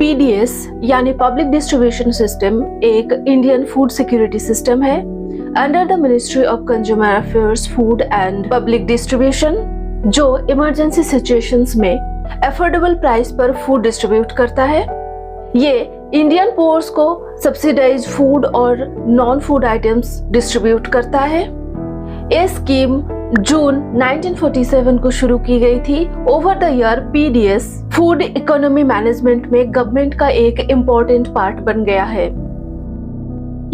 PDS यानी public distribution system एक Indian food security system है under the ministry of consumer affairs, food and public distribution, जो emergency situations में affordable price पर food distribute करता है। ये इंडियन पोर्स को सब्सिडाइज फूड और नॉन फूड आइटम्स डिस्ट्रीब्यूट करता है। ये स्कीम जून 1947 को शुरू की गई थी। Over the year PDS food economy management में गवर्नमेंट का एक इम्पोर्टेंट पार्ट बन गया है।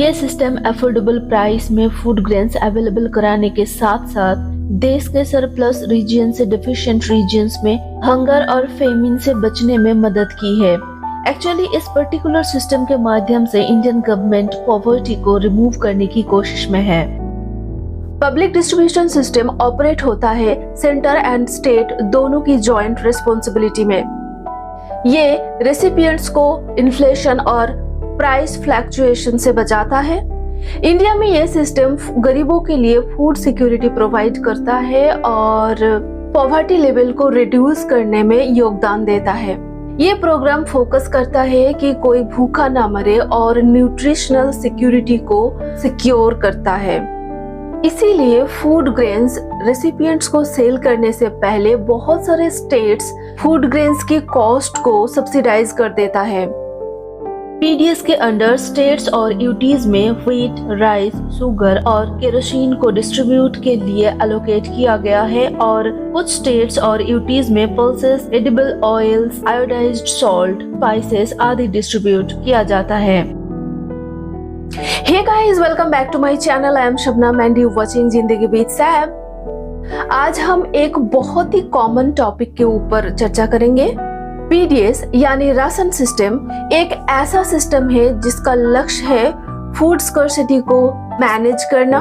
ये सिस्टम अफोर्डेबल प्राइस में फूड ग्रेन्स अवेलेबल कराने के साथ साथ देश के सरप्लस रीजन से डिफिशिएंट रीजन्स में हंगर और फेमिन से बचने में मदद की है। एक्चुअली इस पर्टिकुलर सिस्टम के माध्यम से इंडियन गवर्नमेंट पॉवर्टी को रिमूव करने की कोशिश में है। पब्लिक डिस्ट्रीब्यूशन सिस्टम ऑपरेट होता है सेंटर एंड स्टेट दोनों की जॉइंट रिस्पॉन्सिबिलिटी में। ये रेसिपिएंट्स को इन्फ्लेशन और प्राइस फ्लक्चुएशन से बचाता है। इंडिया में ये सिस्टम गरीबों के लिए फूड सिक्योरिटी प्रोवाइड करता है और पॉवर्टी लेवल को रिड्यूस करने में योगदान देता है। ये प्रोग्राम फोकस करता है कि कोई भूखा ना मरे और न्यूट्रिशनल सिक्योरिटी को सिक्योर करता है। इसीलिए फूड ग्रेन्स रेसिपिएंट्स को सेल करने से पहले बहुत सारे स्टेट्स फूड ग्रेन्स की कॉस्ट को सब्सिडाइज कर देता है। PDS के अंडर स्टेट्स और यूटीज में व्हीट, राइस, शुगर और केरोसिन को डिस्ट्रीब्यूट के लिए एलोकेट किया गया है और कुछ स्टेट्स और यूटीज में pulses, edible oils, iodised salt, spices आदि डिस्ट्रीब्यूट किया जाता है। Hey guys, welcome back to my channel. I am Shabnam and you watching जिंदगी विद सैब। आज हम एक बहुत ही कॉमन टॉपिक के ऊपर चर्चा करेंगे। PDS यानी राशन सिस्टम एक ऐसा सिस्टम है जिसका लक्ष्य है फूड स्कर्सिटी को मैनेज करना।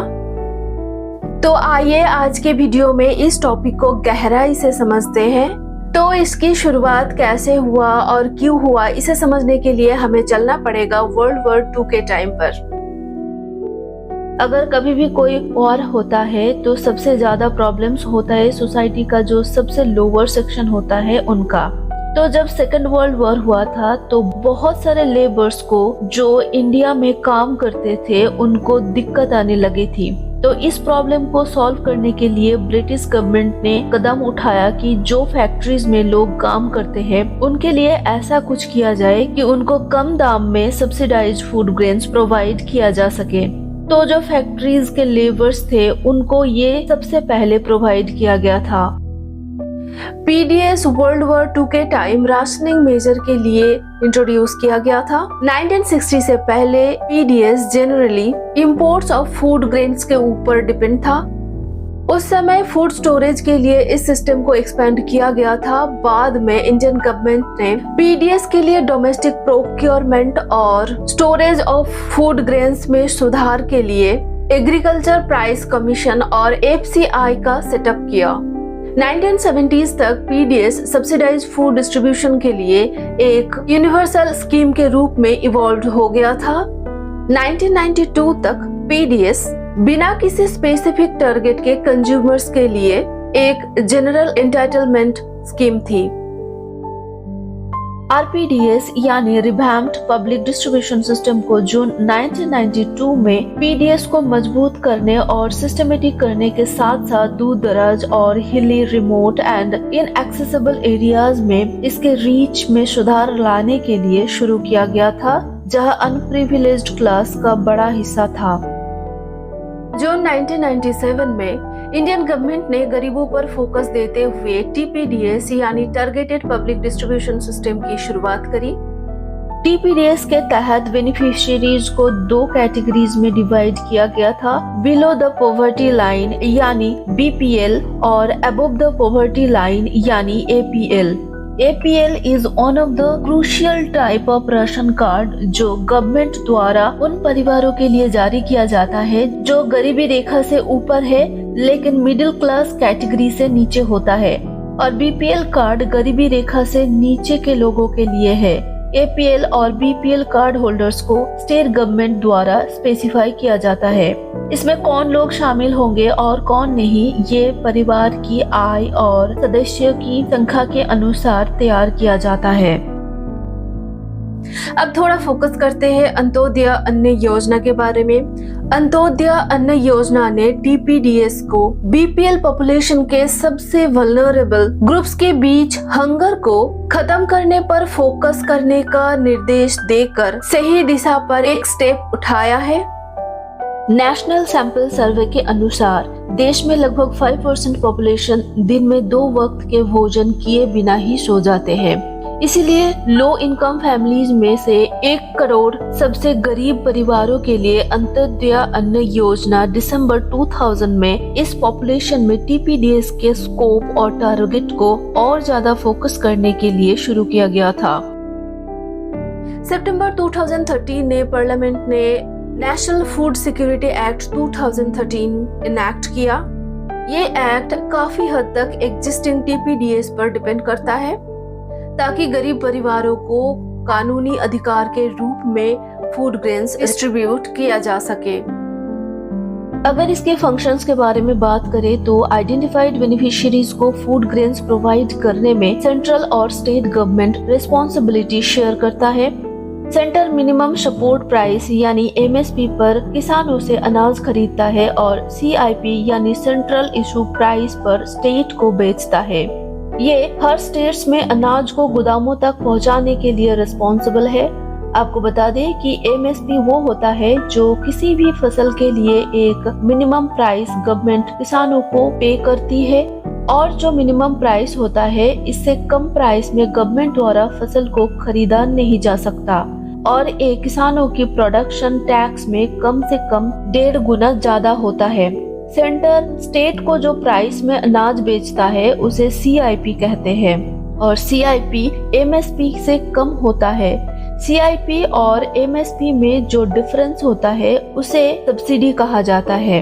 तो आइए आज के वीडियो में इस टॉपिक को गहराई से समझते हैं। तो इसकी शुरुआत कैसे हुआ और क्यों हुआ, इसे समझने के लिए हमें चलना पड़ेगा वर्ल्ड वॉर 2 के टाइम पर। अगर कभी भी कोई वॉर होता है तो सबसे ज्यादा प्रॉब्लम्स होता है सोसाइटी का जो सबसे लोअर सेक्शन होता है उनका। तो जब सेकेंड वर्ल्ड वॉर हुआ था तो बहुत सारे लेबर्स को जो इंडिया में काम करते थे उनको दिक्कत आने लगी थी। तो इस प्रॉब्लम को सॉल्व करने के लिए ब्रिटिश गवर्नमेंट ने कदम उठाया कि जो फैक्ट्रीज में लोग काम करते हैं उनके लिए ऐसा कुछ किया जाए कि उनको कम दाम में सब्सिडाइज्ड फूड ग्रेन्स प्रोवाइड किया जा सके। तो जो फैक्ट्रीज के लेबर्स थे उनको ये सबसे पहले प्रोवाइड किया गया था। PDS वर्ल्ड वॉर 2 के टाइम राशनिंग मेजर के लिए इंट्रोड्यूस किया गया था। 1960 से पहले PDS generally imports of food grains के ऊपर डिपेंड था। उस समय फूड स्टोरेज के लिए इस सिस्टम को एक्सपेंड किया गया था। बाद में इंडियन गवर्नमेंट ने PDS के लिए डोमेस्टिक प्रोक्योरमेंट और स्टोरेज ऑफ फूड ग्रेन्स में सुधार के लिए एग्रीकल्चर प्राइस कमीशन और FCI का सेटअप किया। 1970s तक PDS सब्सिडाइज्ड फूड डिस्ट्रीब्यूशन के लिए एक यूनिवर्सल स्कीम के रूप में इवॉल्व हो गया था। 1992 तक PDS बिना किसी स्पेसिफिक टारगेट के कंज्यूमर्स के लिए एक जनरल एंटाइटलमेंट स्कीम थी। RPDS यानी रिवैम्प्ड पब्लिक डिस्ट्रीब्यूशन सिस्टम को जून 1992 में PDS को मजबूत करने और सिस्टमेटिक करने के साथ साथ दूर दराज और हिली, रिमोट एंड इनएक्सेसिबल एरियाज में इसके रीच में सुधार लाने के लिए शुरू किया गया था, जहां अनप्रिविलेज्ड क्लास का बड़ा हिस्सा था। जून 1997 में इंडियन गवर्नमेंट ने गरीबों पर फोकस देते हुए TPDS यानी टारगेटेड पब्लिक डिस्ट्रीब्यूशन सिस्टम की शुरुआत करी। TPDS के तहत बेनिफिशियरीज को 2 कैटेगरीज में डिवाइड किया गया था, बिलो द पॉवर्टी लाइन यानी BPL और अबव द पॉवर्टी लाइन यानी APL। APL is one of the crucial type of ration card जो गवर्नमेंट द्वारा उन परिवारों के लिए जारी किया जाता है जो गरीबी रेखा से ऊपर है लेकिन मिडिल क्लास कैटेगरी से नीचे होता है, और BPL कार्ड गरीबी रेखा से नीचे के लोगों के लिए है। APL और BPL कार्ड होल्डर्स को स्टेट गवर्नमेंट द्वारा स्पेसिफाई किया जाता है। इसमें कौन लोग शामिल होंगे और कौन नहीं, ये परिवार की आय और सदस्यों की संख्या के अनुसार तैयार किया जाता है। अब थोड़ा फोकस करते हैं अंत्योदय अन्न योजना के बारे में। अंत्योदय अन्न योजना ने टीपीडीएस को बीपीएल पॉपुलेशन के सबसे वल्नरेबल ग्रुप्स के बीच हंगर को खत्म करने पर फोकस करने का निर्देश देकर सही दिशा पर एक स्टेप उठाया है। नेशनल सैंपल सर्वे के अनुसार देश में लगभग 5% पॉपुलेशन दिन में 2 वक्त के भोजन किए बिना ही सो जाते हैं। इसीलिए लो इनकम फैमिलीज में से 1 करोड़ सबसे गरीब परिवारों के लिए अंत्योदय अन्न योजना दिसंबर 2000 में इस पॉपुलेशन में टीपीडीएस के स्कोप और टारगेट को और ज्यादा फोकस करने के लिए शुरू किया गया था। सितंबर 2013 ने पार्लियामेंट ने national food security act 2013 enact किया। ये एक्ट काफी हद तक एग्जिस्टिंग टीपीडीएस पर डिपेंड करता है ताकि गरीब परिवारों को कानूनी अधिकार के रूप में फूड ग्रेन्स डिस्ट्रीब्यूट किया जा सके। अगर इसके फंक्शंस के बारे में बात करें तो आइडेंटिफाइड बेनिफिशियरीज को फूड ग्रेन्स प्रोवाइड करने में सेंट्रल और स्टेट गवर्नमेंट रिस्पॉन्सिबिलिटी शेयर करता है। सेंटर मिनिमम सपोर्ट प्राइस यानी एमएसपी पर किसानों से अनाज खरीदता है और सीआईपी यानी सेंट्रल इशू प्राइस पर स्टेट को बेचता है। ये हर स्टेट्स में अनाज को गोदामों तक पहुंचाने के लिए रिस्पॉन्सिबल है। आपको बता दें कि एमएसपी वो होता है जो किसी भी फसल के लिए एक मिनिमम प्राइस गवर्नमेंट किसानों को पे करती है और जो मिनिमम प्राइस होता है इससे कम प्राइस में गवर्नमेंट द्वारा फसल को खरीदा नहीं जा सकता और एक किसानों की प्रोडक्शन टैक्स में कम से कम 1.5 गुना ज्यादा होता है। सेंटर स्टेट को जो प्राइस में अनाज बेचता है उसे सीआईपी कहते हैं और सीआईपी एमएसपी से कम होता है। सीआईपी और एमएसपी में जो डिफरेंस होता है उसे सब्सिडी कहा जाता है।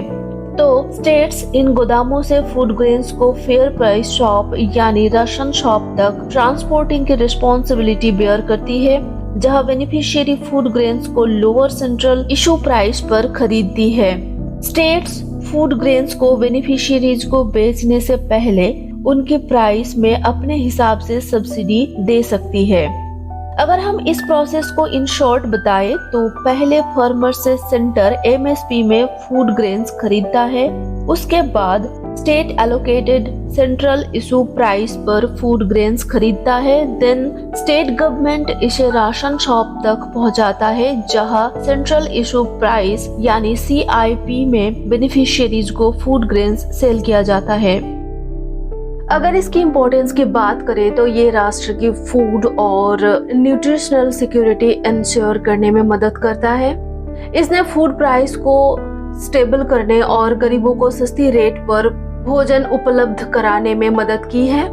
तो स्टेट्स इन गोदामों से फूड ग्रेन्स को फेयर प्राइस शॉप यानी राशन शॉप तक ट्रांसपोर्टिंग की रिस्पॉन्सिबिलिटी बेयर करती है, जहां बेनिफिशियरी फूड ग्रेन्स को लोअर सेंट्रल इशू प्राइस पर खरीदती है। स्टेट्स फूड ग्रेन्स को बेनिफिशियरीज को बेचने से पहले उनके प्राइस में अपने हिसाब से सब्सिडी दे सकती है। अगर हम इस प्रोसेस को इन शॉर्ट बताएं तो पहले फार्मर से सेंटर एमएसपी में फूड ग्रेन्स खरीदता है, उसके बाद state allocated central issue price पर फूड ग्रेन्स खरीदता है, देन स्टेट गवर्नमेंट इसे राशन शॉप तक पहुंचाता है जहां सेंट्रल इशू प्राइस यानी सीआईपी में बेनिफिशियरीज को फूड ग्रेन्स सेल किया जाता है। अगर इसकी इम्पोर्टेंस की बात करें तो ये राष्ट्र की फूड और न्यूट्रिशनल सिक्योरिटी इंश्योर करने में मदद करता है। इसने फूड प्राइस को स्टेबल करने और गरीबों को सस्ती रेट पर भोजन उपलब्ध कराने में मदद की है।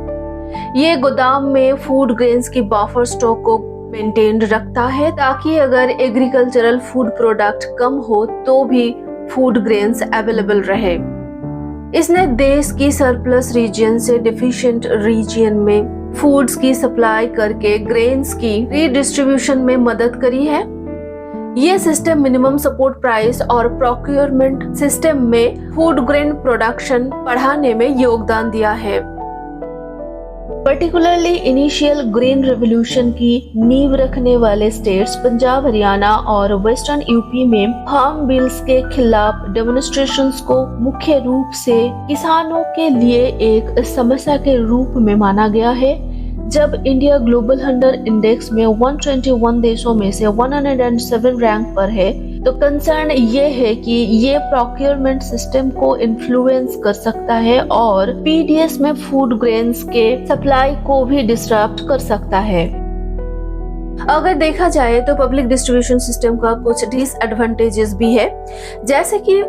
ये गोदाम में फूड ग्रेन्स की बफर स्टॉक को मेंटेन रखता है ताकि अगर एग्रीकल्चरल फूड प्रोडक्ट कम हो तो भी फूड ग्रेन्स अवेलेबल रहे। इसने देश की सरप्लस रीजन से डिफिशिएंट रीजन में फूड्स की सप्लाई करके ग्रेन्स की रीडिस्ट्रीब्यूशन में मदद करी है। ये सिस्टम मिनिमम सपोर्ट प्राइस और प्रोक्योरमेंट सिस्टम में फूड ग्रेन प्रोडक्शन बढ़ाने में योगदान दिया है। पर्टिकुलरली इनिशियल ग्रेन रेवोल्यूशन की नींव रखने वाले स्टेट्स पंजाब, हरियाणा और वेस्टर्न यूपी में फार्म बिल्स के खिलाफ डेमोन्स्ट्रेशंस को मुख्य रूप से किसानों के लिए एक समस्या के रूप में माना गया है। जब इंडिया ग्लोबल हंगर इंडेक्स में 121 देशों में से 107 रैंक पर है तो कंसर्न ये है कि ये प्रोक्योरमेंट सिस्टम को इन्फ्लुएंस कर सकता है और पीडीएस में फूड ग्रेन्स के सप्लाई को भी डिस्टर्ब कर सकता है। अगर देखा जाए तो पब्लिक डिस्ट्रीब्यूशन सिस्टम का कुछ डिसएडवांटेजेस भी है, जैसे कि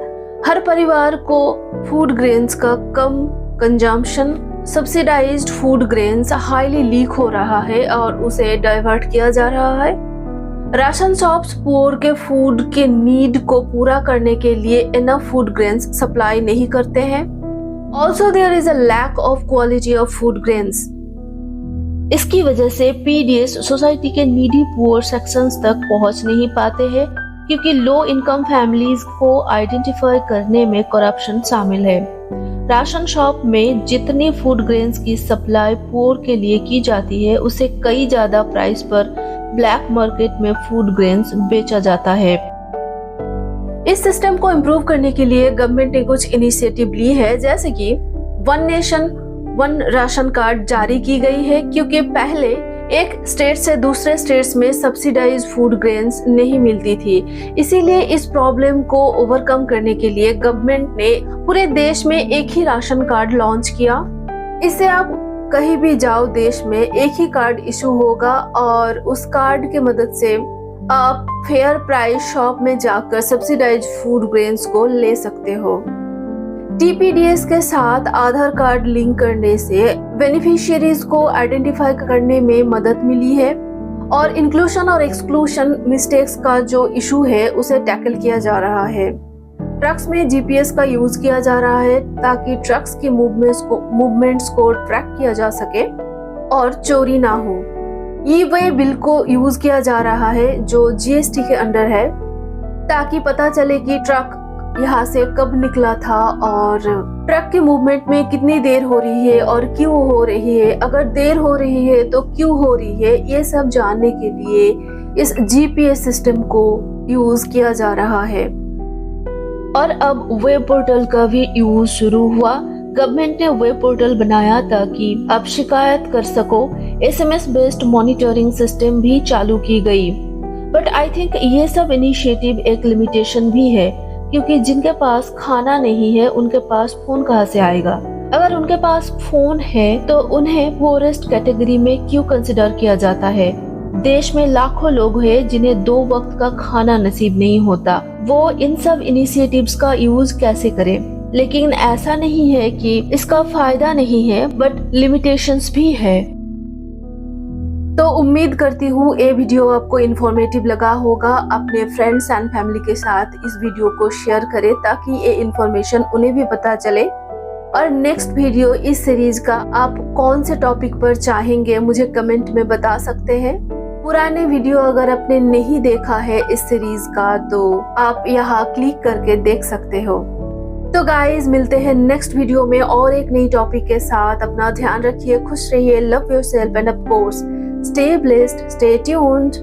हर परिवार को फूड ग्रेन्स का कम consumption, subsidized food grains highly leak हो रहा है और उसे डाइवर्ट किया जा रहा है। राशन शॉप्स पुअर के फूड के नीड को पूरा करने के लिए इनफ फूड ग्रेन्स सप्लाई नहीं करते हैं। Also there is a lack of quality of food grains. इसकी वजह से पीडीएस सोसाइटी के नीडी पुअर सेक्शंस तक पहुंच नहीं पाते हैं क्योंकि लो इनकम फैमिलीज को आइडेंटिफाई करने में करप्शन शामिल है। राशन शॉप में जितनी फूड ग्रेन्स की सप्लाई पुअर के लिए की जाती है उसे कई ज्यादा प्राइस पर ब्लैक मार्केट में फूड ग्रेन्स बेचा जाता है। इस सिस्टम को इम्प्रूव करने के लिए गवर्नमेंट ने कुछ इनिशिएटिव ली है, जैसे कि one nation one ration card जारी की गई है, क्योंकि पहले एक स्टेट से दूसरे स्टेट्स में सब्सिडाइज फूड ग्रेन्स नहीं मिलती थी। इसीलिए इस प्रॉब्लम को ओवरकम करने के लिए गवर्नमेंट ने पूरे देश में एक ही राशन कार्ड लॉन्च किया। इससे आप कहीं भी जाओ देश में एक ही कार्ड इशू होगा और उस कार्ड की मदद से आप फेयर प्राइस शॉप में जाकर सब्सिडाइज फूड ग्रेन्स को ले सकते हो। TPDS के साथ आधार कार्ड लिंक करने से बेनिफिशियरीज को आइडेंटिफाई करने में मदद मिली है और इंक्लूजन और एक्सक्लूजन मिस्टेक्स का जो इशू है उसे टैकल किया जा रहा है। ट्रक्स में GPS का यूज किया जा रहा है ताकि ट्रक्स की मूवमेंट्स को ट्रैक किया जा सके और चोरी ना हो। ई-वे बिल को यूज किया जा रहा है जो GST के अंडर है, ताकि पता चले कि ट्रक यहाँ से कब निकला था और ट्रक की मूवमेंट में कितनी देर हो रही है और क्यों हो रही है। अगर देर हो रही है तो क्यों हो रही है, ये सब जानने के लिए इस GPS सिस्टम को यूज किया जा रहा है। और अब वेब पोर्टल का भी यूज शुरू हुआ। गवर्नमेंट ने वेब पोर्टल बनाया ताकि आप शिकायत कर सको। SMS बेस्ड मॉनिटरिंग सिस्टम भी चालू की गई। बट आई थिंक ये सब इनिशिएटिव एक लिमिटेशन भी है, क्योंकि जिनके पास खाना नहीं है उनके पास फोन कहाँ से आएगा। अगर उनके पास फोन है तो उन्हें पोरेस्ट कैटेगरी में क्यों कंसिडर किया जाता है। देश में लाखों लोग हैं जिन्हें 2 वक्त का खाना नसीब नहीं होता, वो इन सब इनिशिएटिव्स का यूज कैसे करें। लेकिन ऐसा नहीं है कि इसका फायदा नहीं है, बट लिमिटेशंस भी है। तो उम्मीद करती हूँ ये वीडियो आपको इन्फॉर्मेटिव लगा होगा। अपने फ्रेंड्स एंड फैमिली के साथ इस वीडियो को शेयर करें ताकि ये इन्फॉर्मेशन उन्हें भी पता चले। और नेक्स्ट वीडियो इस सीरीज का आप कौन से टॉपिक पर चाहेंगे मुझे कमेंट में बता सकते हैं। पुराने वीडियो अगर आपने नहीं देखा है इस सीरीज का तो आप यहाँ क्लिक करके देख सकते हो। तो गाइज मिलते हैं नेक्स्ट वीडियो में और एक नई टॉपिक के साथ। अपना ध्यान रखिए, खुश रहिए, love yourself end of course stay blessed, stay tuned.